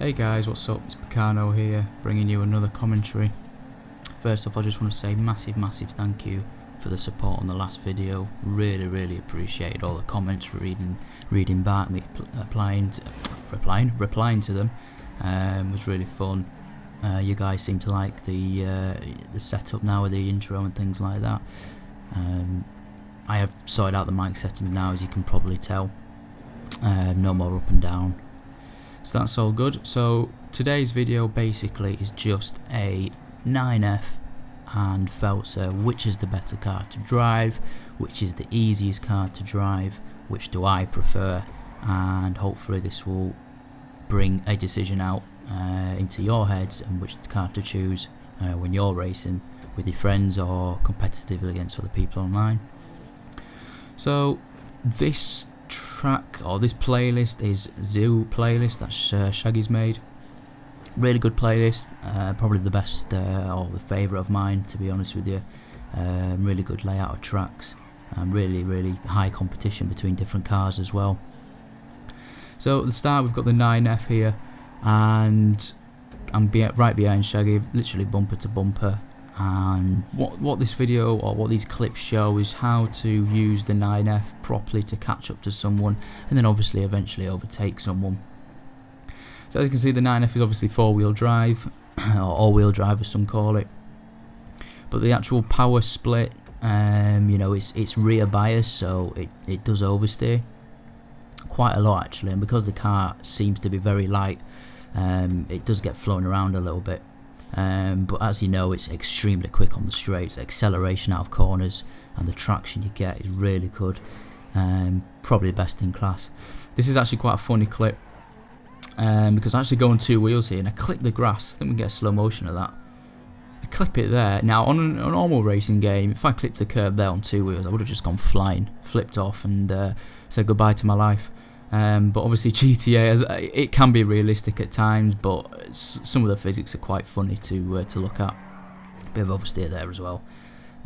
Hey guys, what's up? It's PeeCarNoo here, bringing you another commentary. First off, I just want to say massive thank you for the support on the last video. Really appreciated all the comments, reading back, me replying to them. It was really fun. You guys seem to like the setup now with the intro and things like that. I have sorted out the mic settings now, as you can probably tell. No more up and down. So that's all good. So today's video basically is just a 9F and Feltzer, which is the better car to drive, which is the easiest car to drive, which do I prefer, and hopefully this will bring a decision out into your heads and which car to choose when you're racing with your friends or competitively against other people online. So this track or this playlist is Zoo playlist that Shaggy's made. Really good playlist, probably the best or the favourite of mine, to be honest with you. Really good layout of tracks, and really high competition between different cars as well. So at the start we've got the 9F here, and I'm right behind Shaggy, literally bumper to bumper. And what this video or what these clips show is how to use the 9F properly to catch up to someone, and then obviously eventually overtake someone. So as you can see, the 9F is obviously four-wheel drive, or all-wheel drive as some call it. But the actual power split, you know, it's rear bias, so it does oversteer quite a lot actually, and because the car seems to be very light, it does get flown around a little bit. But as you know, it's extremely quick on the straights. Acceleration out of corners and the traction you get is really good. Probably best in class. This is actually quite a funny clip, because I actually go on two wheels here and I clip the grass. I think we can get a slow motion of that. I clip it there. Now on a normal racing game, if I clipped the curb there on two wheels, I would have just gone flying, flipped off, and said goodbye to my life. But obviously GTA, it can be realistic at times, but some of the physics are quite funny to look at. Bit of oversteer there as well.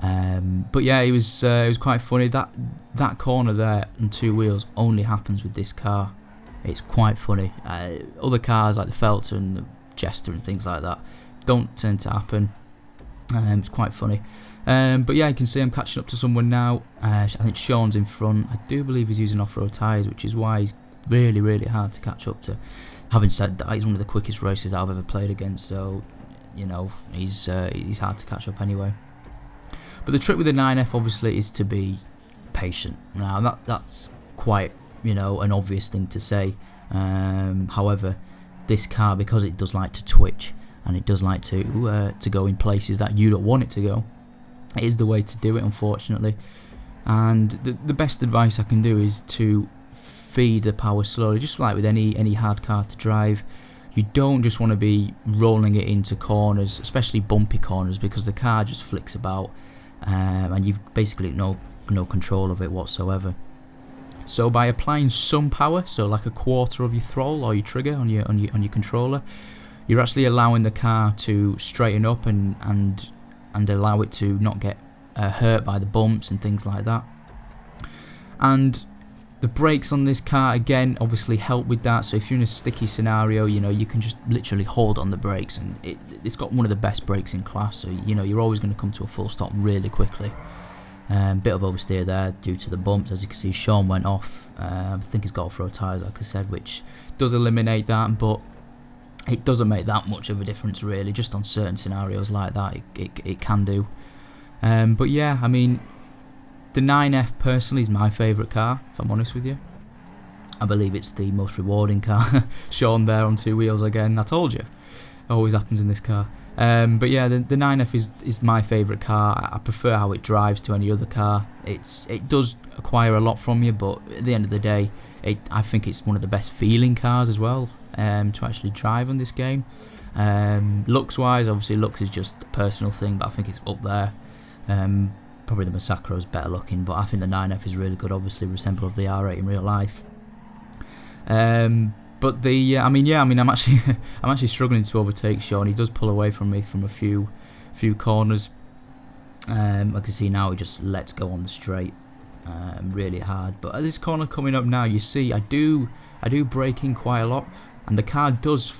But yeah, it was quite funny. That corner there on two wheels only happens with this car. It's quite funny. Other cars like the Feltzer and the Jester and things like that don't tend to happen. It's quite funny. But yeah, you can see I'm catching up to someone now. I think Sean's in front. I do believe he's using off-road tyres, which is why he's really hard to catch up to. Having said that, he's one of the quickest racers I've ever played against, so you know he's hard to catch up anyway. But the trick with the 9F obviously is to be patient. Now that's quite, you know, an obvious thing to say. However, this car, because it does like to twitch and it does like to go in places that you don't want it to go, it is the way to do it, unfortunately. And the best advice I can do is to feed the power slowly, just like with any hard car to drive. You don't just want to be rolling it into corners, especially bumpy corners, because the car just flicks about, and you've basically no control of it whatsoever. So by applying some power, so like a quarter of your throttle or your trigger on your controller, you're actually allowing the car to straighten up and allow it to not get hurt by the bumps and things like that. And the brakes on this car, again, obviously help with that. So if you're in a sticky scenario, you know, you can just literally hold on the brakes, and it's got one of the best brakes in class. So you know, you're always going to come to a full stop really quickly. Bit of oversteer there due to the bumps. As you can see, Sean went off. I think he's got off-road tyres, like I said, which does eliminate that, but it doesn't make that much of a difference really. Just on certain scenarios like that, it can do. But yeah, I mean, the 9F personally is my favourite car, if I'm honest with you. I believe it's the most rewarding car. Sean there on two wheels again. I told you, it always happens in this car. But yeah, the 9F is my favourite car. I prefer how it drives to any other car. It does acquire a lot from you, but at the end of the day, I think it's one of the best feeling cars as well to actually drive on this game. Looks wise, obviously looks is just a personal thing, but I think it's up there. Probably the Massacro is better looking, but I think the 9F is really good, obviously resemble of the R8 in real life. But I mean, I'm actually struggling to overtake Sean. He does pull away from me from a few corners. I can see now he just lets go on the straight really hard. But at this corner coming up now, you see I do brake in quite a lot, and the car does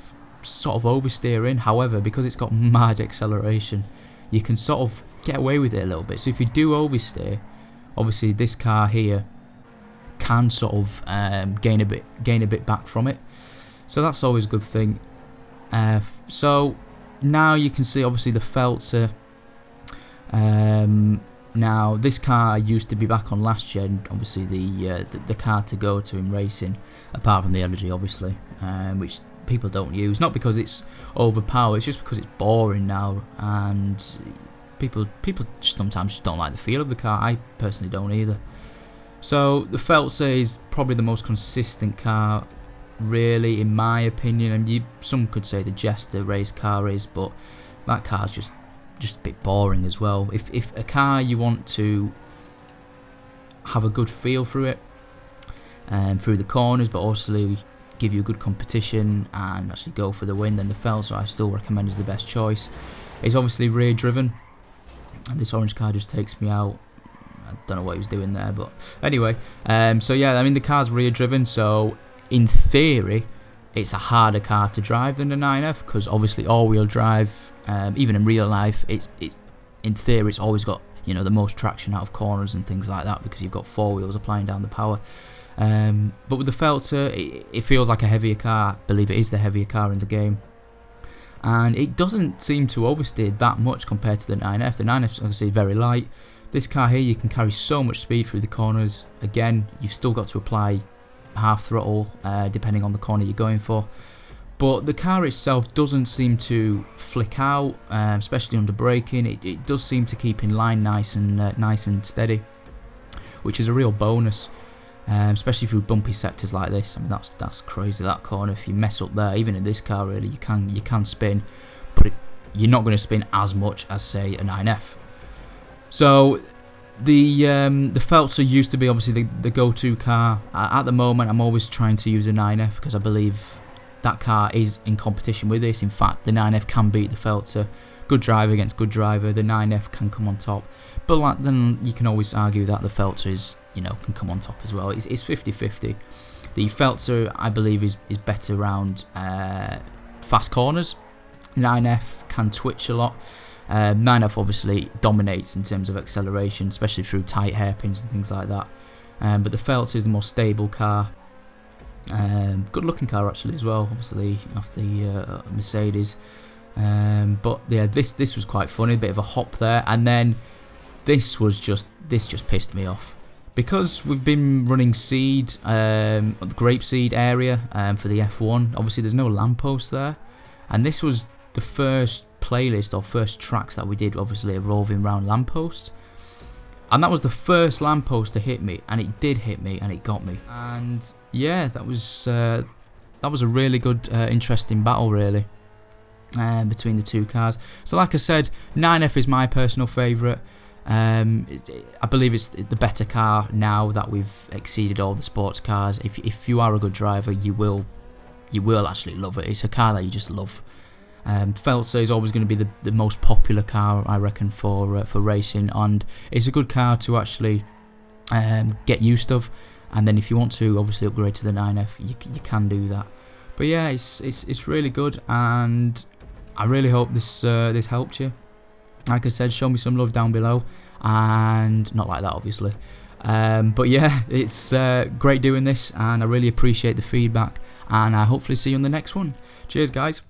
sort of oversteering. However, because it's got mad acceleration, you can sort of get away with it a little bit. So if you do oversteer, obviously this car here can sort of gain a bit back from it. So that's always a good thing. So now you can see obviously the Feltzer. Now this car used to be back on last gen, obviously the car to go to in racing, apart from the Elegy obviously, which people don't use, not because it's overpowered, it's just because it's boring now, and people sometimes just don't like the feel of the car. I personally don't either. So the Feltzer is probably the most consistent car, really, in my opinion, and some could say the Jester race car is, but that car's just a bit boring as well. If a car you want to have a good feel through it, through the corners, but also give you a good competition and actually go for the win, then the Feltzer I still recommend is the best choice. It's obviously rear driven, and this orange car just takes me out. I don't know what he was doing there, but anyway, so yeah, I mean the car's rear driven, so in theory it's a harder car to drive than the 9F, because obviously all-wheel drive, even in real life, it's in theory it's always got, you know, the most traction out of corners and things like that, because you've got four wheels applying down the power. But with the Feltzer, it feels like a heavier car. I believe it is the heavier car in the game, and it doesn't seem to oversteer that much compared to the 9F. The 9F is obviously very light. This car here, you can carry so much speed through the corners. Again, you've still got to apply half throttle depending on the corner you're going for, but the car itself doesn't seem to flick out, especially under braking. It does seem to keep in line nice and steady, which is a real bonus, especially through bumpy sectors like this. I mean that's crazy, that corner. If you mess up there, even in this car, really, you can spin, but you're not going to spin as much as say a 9F. So the Feltzer used to be obviously the go-to car. At the moment, I'm always trying to use a 9F because I believe that car is in competition with this. In fact, the 9F can beat the Feltzer. Good driver against good driver, the 9F can come on top. But then you can always argue that the Feltzer is, you know, can come on top as well. It's 50-50. The Feltzer, I believe, is better around fast corners. 9F can twitch a lot. 9F obviously dominates in terms of acceleration, especially through tight hairpins and things like that. But the Feltzer is the more stable car. Good looking car actually as well, obviously off the Mercedes. But yeah, this was quite funny, a bit of a hop there, and then this just pissed me off. Because we've been running seed, the grapeseed area for the F1, obviously there's no lamppost there, and this was the first playlist or first tracks that we did, obviously revolving around lampposts, and that was the first lamppost to hit me, and it did hit me, and it got me. And yeah, that was a really good, interesting battle, really, between the two cars. So like I said, 9F is my personal favourite. I believe it's the better car now that we've exceeded all the sports cars. If you are a good driver, you will actually love it. It's a car that you just love. Feltzer is always going to be the most popular car, I reckon, for racing, and it's a good car to actually get used of. And then if you want to obviously upgrade to the 9F, you can do that. But yeah, it's really good, and I really hope this helped you. Like I said, show me some love down below, and not like that obviously. But yeah, it's great doing this, and I really appreciate the feedback, and I hopefully see you on the next one. Cheers guys.